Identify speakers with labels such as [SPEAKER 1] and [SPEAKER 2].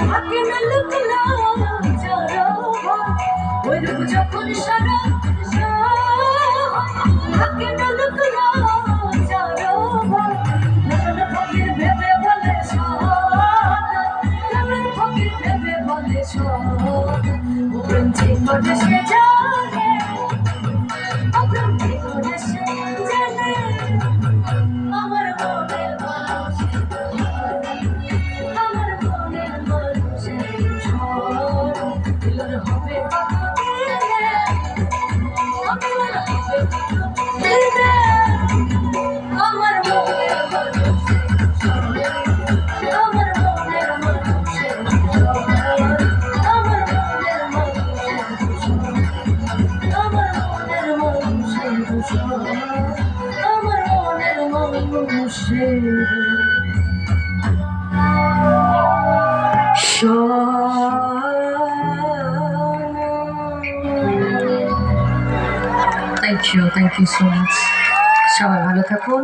[SPEAKER 1] থাকে না লুকলো জড়ো ওই রূপ যখন সারা থাকে না লুকলো জড়ো মন ফকির ভেবে বলে মন ফকির ভেবে বলে ওপেন ঠিক করে সে জানে ওপেন ঠিক করে সে জানে আমার মনের মানুষ আমার মনের মানুষের ঝড় দিলের হবে কত দিলে আমার হবে কত দিলে আমার মনের মানুষের ঝড় আমার মনের মানুষের ঝড় আমার মনের মানুষের ঝড় আমার মনের মানুষের ঝড় আমার মনের মানুষের থ্যাংক ইউ সো মাচ। সবাই ভালো থাকুন।